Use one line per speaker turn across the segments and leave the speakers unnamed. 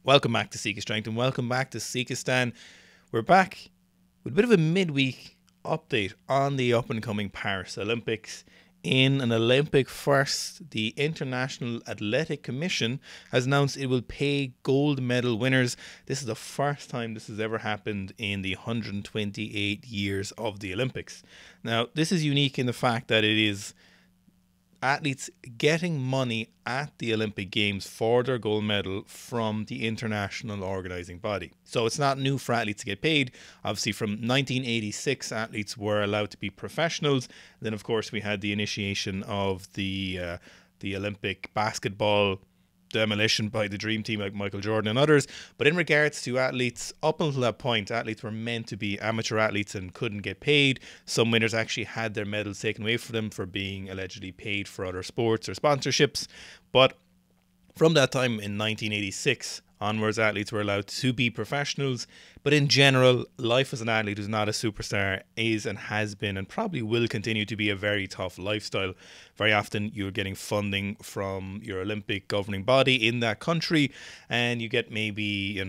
Welcome back to Sika Strength and welcome back to Sika Stan. We're back with a bit of a midweek update on the up and coming Paris Olympics. In an Olympic first, the International Athletic Commission has announced it will pay gold medal winners. This is the first time this has ever happened in the 128 years of the Olympics. Now, this is unique in the fact that it is athletes getting money at the Olympic Games for their gold medal from the international organising body. So it's not new for athletes to get paid. Obviously, from 1986, athletes were allowed to be professionals. Then, of course, we had the initiation of the Olympic basketball demolition by the dream team like Michael Jordan and others. But in regards to athletes, up until that point, athletes were meant to be amateur athletes and couldn't get paid. Some winners actually had their medals taken away from them for being allegedly paid for other sports or sponsorships. But from that time in 1986 onwards, athletes were allowed to be professionals. But in general, life as an athlete who's not a superstar is and has been and probably will continue to be a very tough lifestyle. Very often you're getting funding from your Olympic governing body in that country, and you get maybe,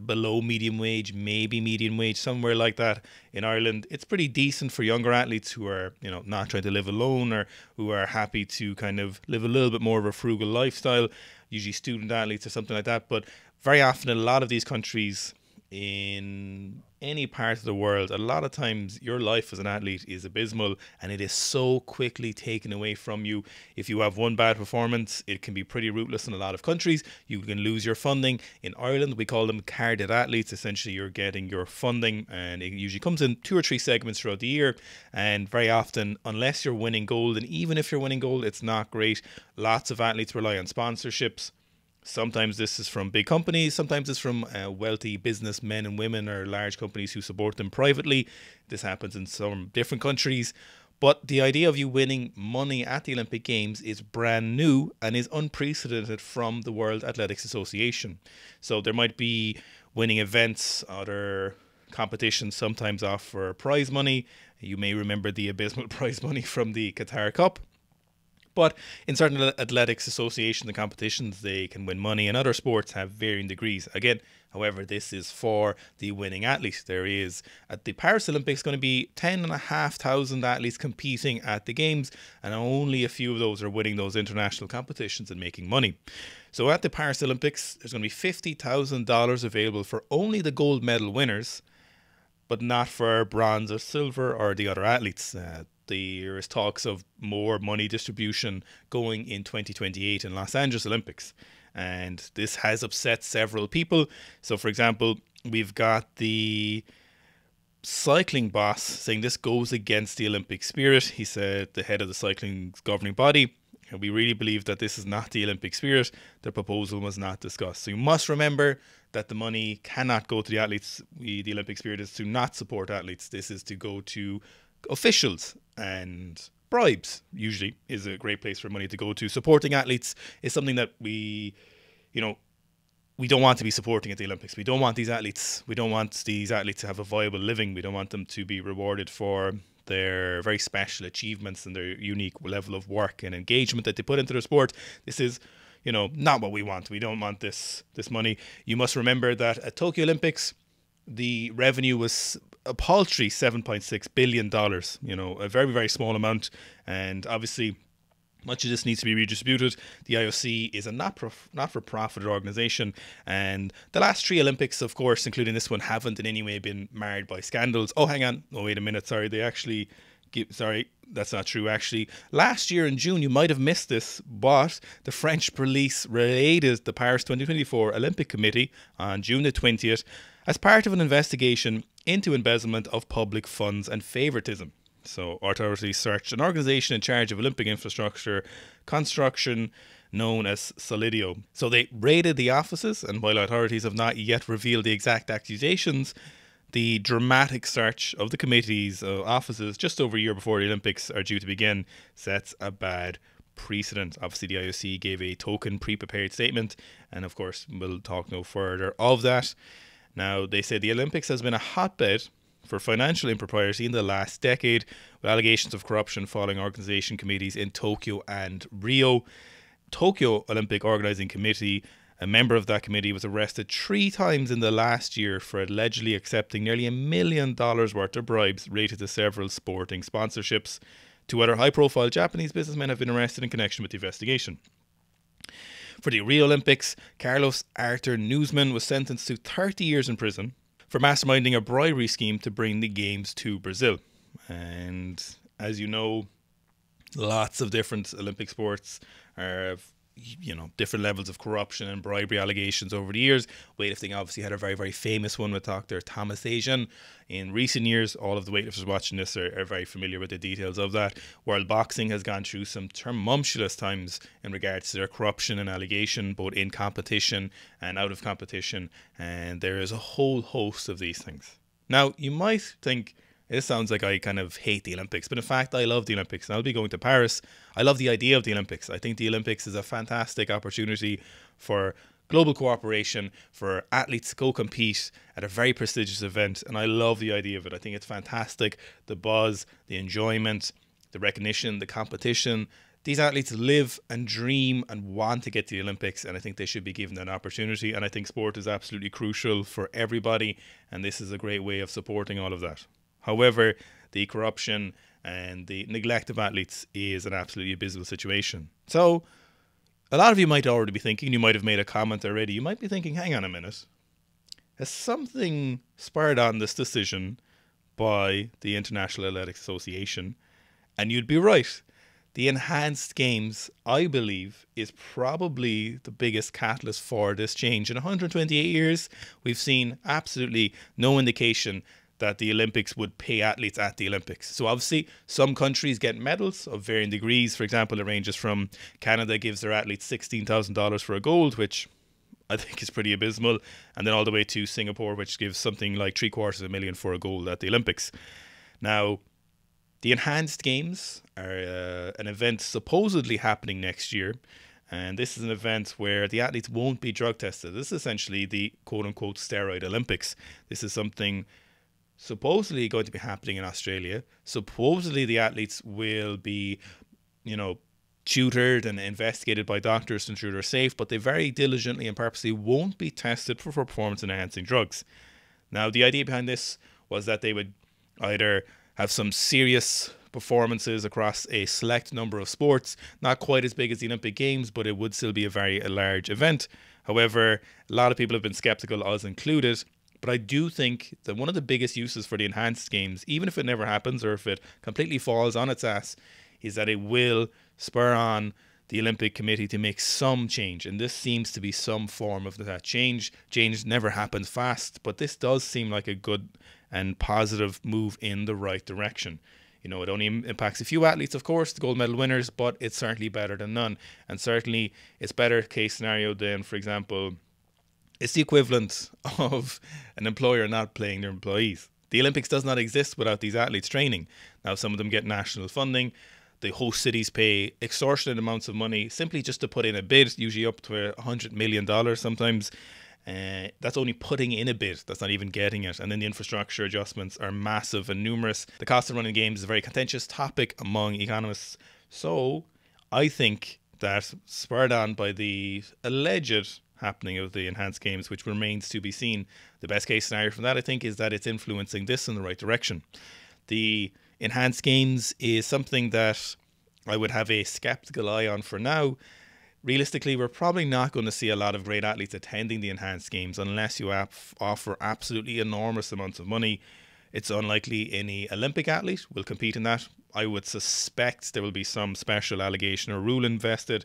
below medium wage, maybe median wage, somewhere like that. In Ireland, it's pretty decent for younger athletes who are, not trying to live alone or who are happy to kind of live a little bit more of a frugal lifestyle, usually student athletes or something like that. But very often in a lot of these countries, in any part of the world, a lot of times your life as an athlete is abysmal and it is so quickly taken away from you. If you have one bad performance, it can be pretty ruthless in a lot of countries. You can lose your funding. In Ireland, we call them carded athletes. Essentially, you're getting your funding and it usually comes in 2 or 3 segments throughout the year. And very often, unless you're winning gold, and even if you're winning gold, it's not great. Lots of athletes rely on sponsorships. Sometimes this is from big companies, sometimes it's from wealthy businessmen and women or large companies who support them privately. This happens in some different countries. But the idea of you winning money at the Olympic Games is brand new and is unprecedented from the World Athletics Association. So there might be winning events, other competitions sometimes offer prize money. You may remember the abysmal prize money from the Qatar Cup. But in certain athletics associations and competitions, they can win money, and other sports have varying degrees. Again, however, this is for the winning athlete. There is, at the Paris Olympics, going to be 10,500 athletes competing at the Games, and only a few of those are winning those international competitions and making money. So at the Paris Olympics, there's going to be $50,000 available for only the gold medal winners, but not for bronze or silver or the other athletes. There is talks of more money distribution going in 2028 in Los Angeles Olympics. And this has upset several people. So, for example, we've got the cycling boss saying this goes against the Olympic spirit. He said, the head of the cycling governing body, we really believe that this is not the Olympic spirit. The proposal was not discussed. So you must remember that the money cannot go to the athletes. The Olympic spirit is to not support athletes. This is to go to officials, and bribes usually is a great place for money to go to. Supporting athletes is something that we don't want to be supporting at the Olympics. We don't want these athletes to have a viable living. We don't want them to be rewarded for their very special achievements and their unique level of work and engagement that they put into their sport. This is not what we want. We don't want this money. You must remember that at Tokyo Olympics, the revenue was a paltry $7.6 billion, a very, very small amount. And obviously, much of this needs to be redistributed. The IOC is a not-for-profit organisation. And the last 3 Olympics, of course, including this one, haven't in any way been marred by scandals. Oh, hang on. Oh, wait a minute. Sorry. That's not true, actually. Last year in June, you might have missed this, but the French police raided the Paris 2024 Olympic Committee on June the 20th as part of an investigation into embezzlement of public funds and favouritism. So authorities searched an organisation in charge of Olympic infrastructure construction known as Solidio. So they raided the offices, and while authorities have not yet revealed the exact accusations, the dramatic search of the committee's offices just over a year before the Olympics are due to begin sets a bad precedent. Obviously, the IOC gave a token pre-prepared statement, and of course, we'll talk no further of that. Now, they say the Olympics has been a hotbed for financial impropriety in the last decade, with allegations of corruption following organisation committees in Tokyo and Rio. Tokyo Olympic Organising Committee A member of that committee was arrested 3 times in the last year for allegedly accepting nearly $1 million worth of bribes related to several sporting sponsorships. 2 other high-profile Japanese businessmen have been arrested in connection with the investigation. For the Rio Olympics, Carlos Arthur Newsman was sentenced to 30 years in prison for masterminding a bribery scheme to bring the games to Brazil. And as you know, lots of different Olympic sports have, different levels of corruption and bribery allegations over the years. Weightlifting obviously had a very, very famous one with Dr. Thomas Asian. In recent years, all of the weightlifters watching this are very familiar with the details of that. World boxing has gone through some tumultuous times in regards to their corruption and allegation, both in competition and out of competition. And there is a whole host of these things. Now, you might think, it sounds like I kind of hate the Olympics, but in fact, I love the Olympics and I'll be going to Paris. I love the idea of the Olympics. I think the Olympics is a fantastic opportunity for global cooperation, for athletes to go compete at a very prestigious event, and I love the idea of it. I think it's fantastic. The buzz, the enjoyment, the recognition, the competition. These athletes live and dream and want to get to the Olympics, and I think they should be given an opportunity, and I think sport is absolutely crucial for everybody, and this is a great way of supporting all of that. However, the corruption and the neglect of athletes is an absolutely abysmal situation. So, a lot of you might already be thinking, you might have made a comment already, you might be thinking, hang on a minute, has something spurred on this decision by the International Athletics Association? And you'd be right. The enhanced games, I believe, is probably the biggest catalyst for this change. In 128 years, we've seen absolutely no indication that the Olympics would pay athletes at the Olympics. So obviously, some countries get medals of varying degrees. For example, it ranges from Canada gives their athletes $16,000 for a gold, which I think is pretty abysmal, and then all the way to Singapore, which gives something like $750,000 for a gold at the Olympics. Now, the enhanced games are an event supposedly happening next year, and this is an event where the athletes won't be drug tested. This is essentially the quote-unquote steroid Olympics. This is something supposedly going to be happening in Australia. Supposedly the athletes will be, tutored and investigated by doctors to ensure they're safe, but they very diligently and purposely won't be tested for performance enhancing drugs. Now, the idea behind this was that they would either have some serious performances across a select number of sports, not quite as big as the Olympic Games, but it would still be a very large event. However, a lot of people have been skeptical, us included. But I do think that one of the biggest uses for the enhanced games, even if it never happens or if it completely falls on its ass, is that it will spur on the Olympic Committee to make some change. And this seems to be some form of that change. Change never happens fast, but this does seem like a good and positive move in the right direction. It only impacts a few athletes, of course, the gold medal winners, but it's certainly better than none. And certainly it's better case scenario than, for example, it's the equivalent of an employer not paying their employees. The Olympics does not exist without these athletes training. Now, some of them get national funding. The host cities pay extortionate amounts of money simply just to put in a bid, usually up to $100 million sometimes. That's only putting in a bid. That's not even getting it. And then the infrastructure adjustments are massive and numerous. The cost of running games is a very contentious topic among economists. So I think that spurred on by the alleged happening of the enhanced games, which remains to be seen, the best case scenario from that, I think, is that it's influencing this in the right direction. The enhanced games is something that I would have a skeptical eye on for now. Realistically, we're probably not going to see a lot of great athletes attending the enhanced games unless you offer absolutely enormous amounts of money. It's unlikely any Olympic athlete will compete in that. I would suspect there will be some special allegation or rule invented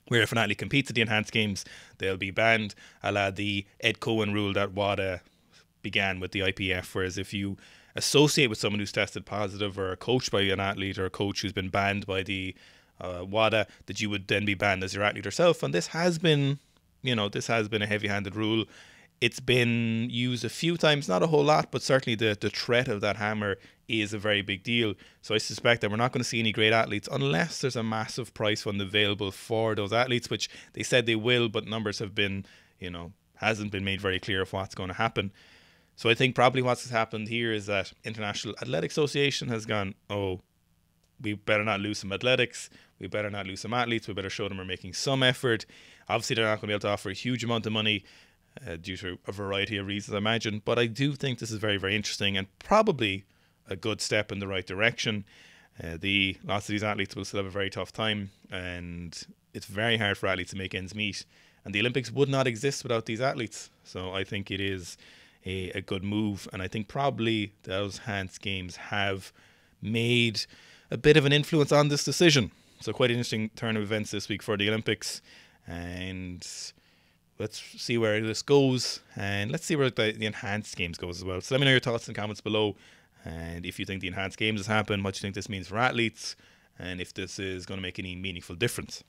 where if an athlete competes at the enhanced games, they'll be banned, a la the Ed Cohen rule that WADA began with the IPF. Whereas if you associate with someone who's tested positive, or coached by an athlete, or a coach who's been banned by the WADA, that you would then be banned as your athlete yourself. And this has been a heavy-handed rule. It's been used a few times, not a whole lot, but certainly the threat of that hammer is a very big deal. So I suspect that we're not going to see any great athletes unless there's a massive prize fund available for those athletes, which they said they will, but numbers have been, hasn't been made very clear of what's going to happen. So I think probably what's happened here is that International Athletic Association has gone, oh, we better not lose some athletics. We better not lose some athletes. We better show them we're making some effort. Obviously, they're not going to be able to offer a huge amount of money due to a variety of reasons, I imagine. But I do think this is very, very interesting and probably a good step in the right direction. Lots of these athletes will still have a very tough time, and it's very hard for athletes to make ends meet. And the Olympics would not exist without these athletes. So I think it is a good move. And I think probably those enhanced games have made a bit of an influence on this decision. So quite an interesting turn of events this week for the Olympics. And let's see where this goes. And let's see where the enhanced games goes as well. So let me know your thoughts in the comments below. And if you think the enhanced games has happened, what you think this means for athletes, and if this is going to make any meaningful difference.